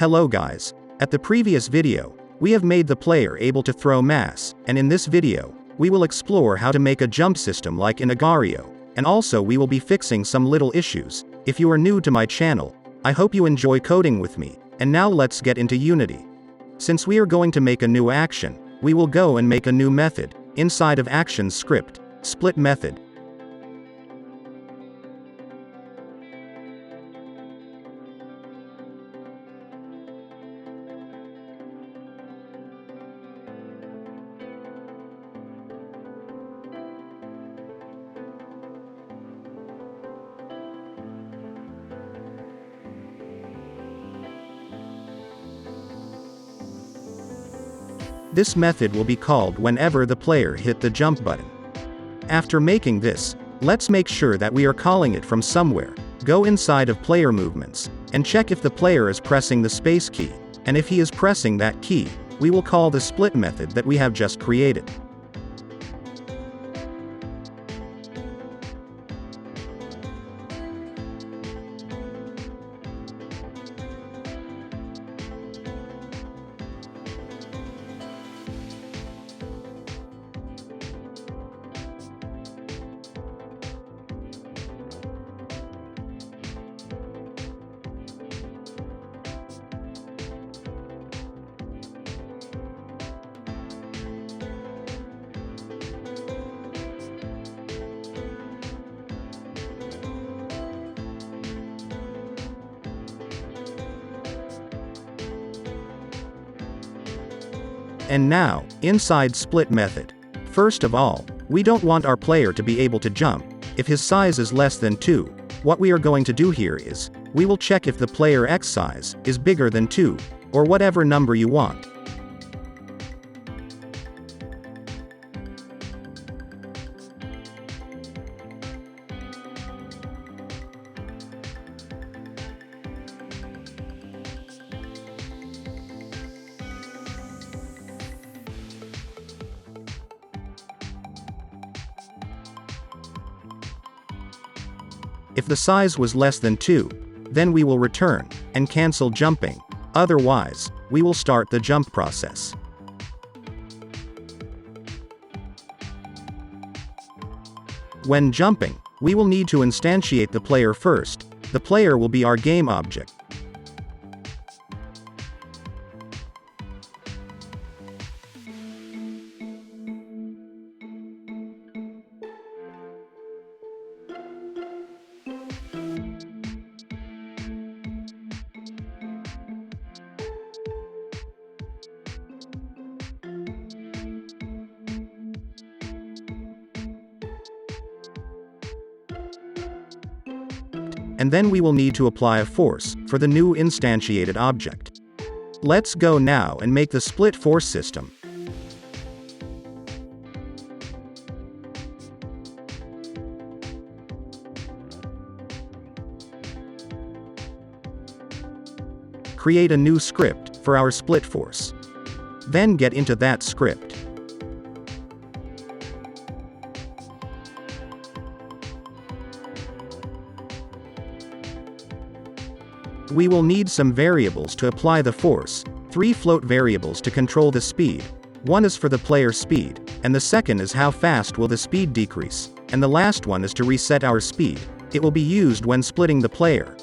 Hello guys. At the previous video, we have made the player able to throw mass, and in this video, we will explore how to make a jump system like in Agar.io, and also we will be fixing some little issues. If you are new to my channel, I hope you enjoy coding with me, and now let's get into Unity. Since we are going to make a new action, we will go and make a new method, inside of actions script, split method. This method will be called whenever the player hit the jump button. After making this, let's make sure that we are calling it from somewhere. Go inside of player movements, and check if the player is pressing the space key, and if he is pressing that key, we will call the split method that we have just created. And now, inside split method. First of all, we don't want our player to be able to jump if his size is less than 2. What we are going to do here is, we will check if the player X size is bigger than 2, or whatever number you want. If the size was less than 2, then we will return and cancel jumping. Otherwise, we will start the jump process. When jumping, we will need to instantiate the player first. The player will be our game object. And then we will need to apply a force for the new instantiated object. Let's go now and make the split force system. Create a new script for our split force. Then get into that script. We will need some variables to apply the force, 3 float variables to control the speed. One is for the player speed, and the second is how fast will the speed decrease, and the last one is to reset our speed. It will be used when splitting the player.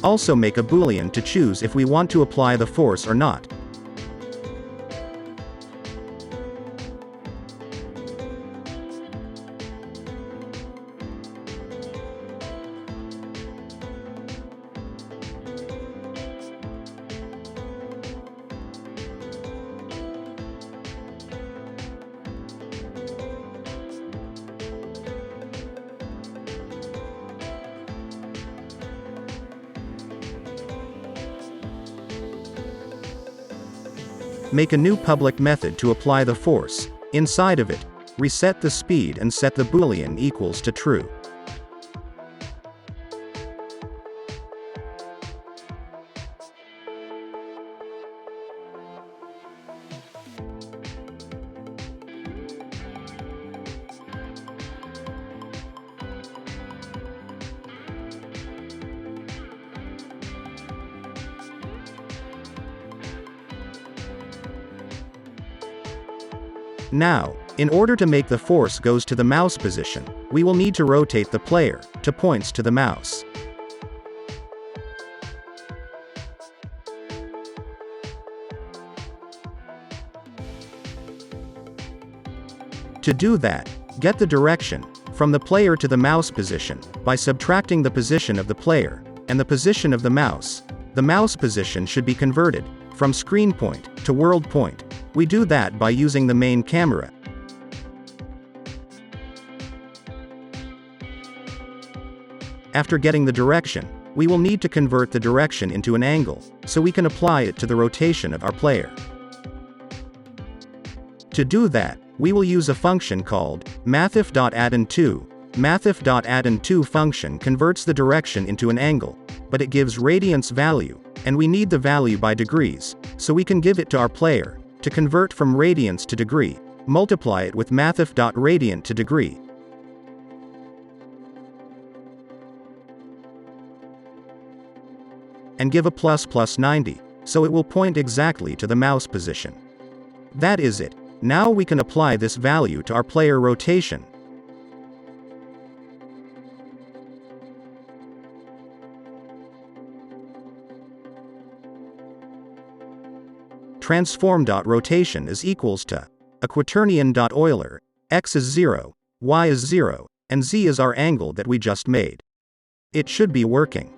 Also make a boolean to choose if we want to apply the force or not. Make a new public method to apply the force. Inside of it, reset the speed and set the boolean equals to true. Now, in order to make the force goes to the mouse position, we will need to rotate the player to points to the mouse. To do that, get the direction from the player to the mouse position by subtracting the position of the player and the position of the mouse. The mouse position should be converted from screen point to world point. We do that by using the main camera. After getting the direction, we will need to convert the direction into an angle, so we can apply it to the rotation of our player. To do that, we will use a function called mathif.addend2. Mathif.addend2 function converts the direction into an angle, but it gives radians value, and we need the value by degrees, so we can give it to our player. To convert from radians to degree, multiply it with mathif.radiant to degree. And give a plus 90, so it will point exactly to the mouse position. That is it. Now we can apply this value to our player rotation. Transform.rotation is equals to a quaternion.Euler, x is 0, y is 0, and z is our angle that we just made. It should be working.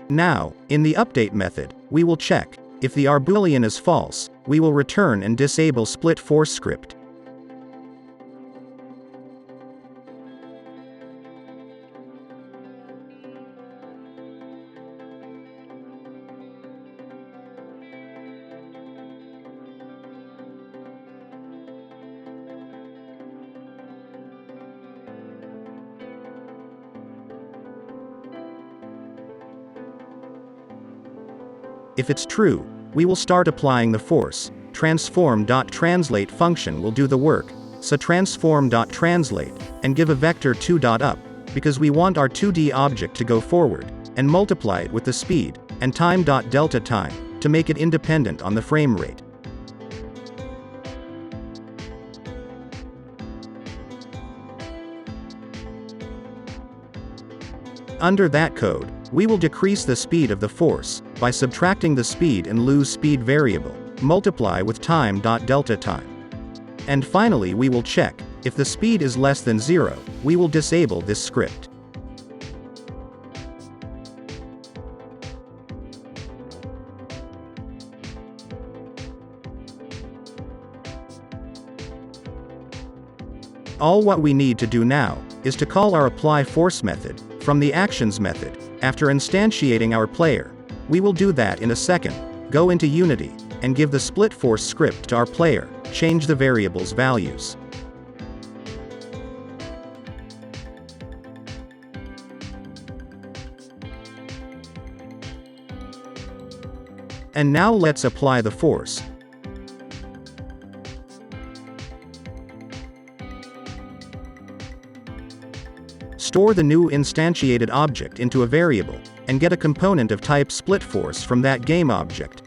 Now, in the update method, we will check. If the Boolean is false, we will return and disable split force script. If it's true, we will start applying the force. Transform.translate function will do the work, so transform.translate, and give a vector 2.up, because we want our 2D object to go forward, and multiply it with the speed, and time.delta time, to make it independent on the frame rate. Under that code, we will decrease the speed of the force by subtracting the speed and lose speed variable, multiply with time.delta time. And finally we will check. If the speed is less than 0, we will disable this script. All what we need to do now is to call our apply force method from the actions method. After instantiating our player, we will do that in a second. Go into Unity and give the split force script to our player, change the variable's values. And now let's apply the force. Store the new instantiated object into a variable, and get a component of type split force from that game object.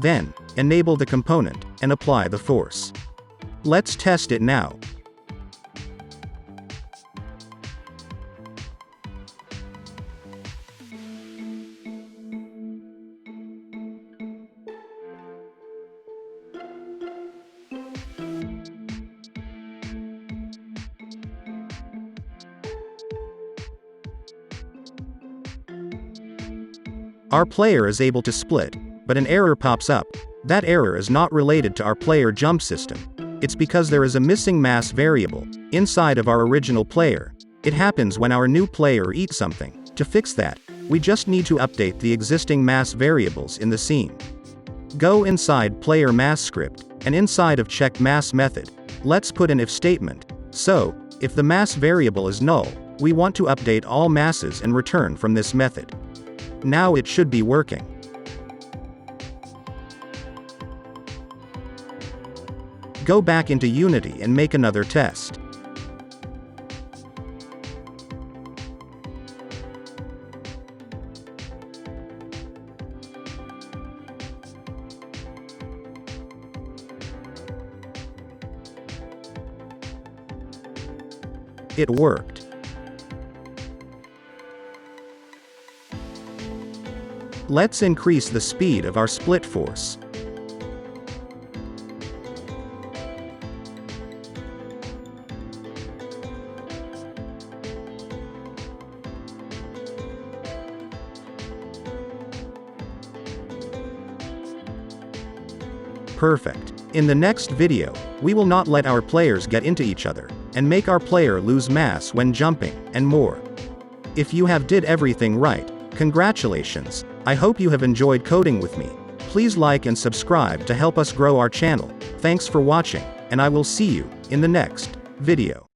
Then, enable the component, and apply the force. Let's test it now. Our player is able to split, but an error pops up. That error is not related to our player jump system. It's because there is a missing mass variable inside of our original player. It happens when our new player eats something. To fix that, we just need to update the existing mass variables in the scene. Go inside player mass script, and inside of check mass method, let's put an if statement. So, if the mass variable is null, we want to update all masses and return from this method. Now it should be working. Go back into Unity and make another test. It worked. Let's increase the speed of our split force. Perfect. In the next video, we will not let our players get into each other, and make our player lose mass when jumping, and more. If you have did everything right, congratulations. I hope you have enjoyed coding with me. Please like and subscribe to help us grow our channel. Thanks for watching, and I will see you in the next video.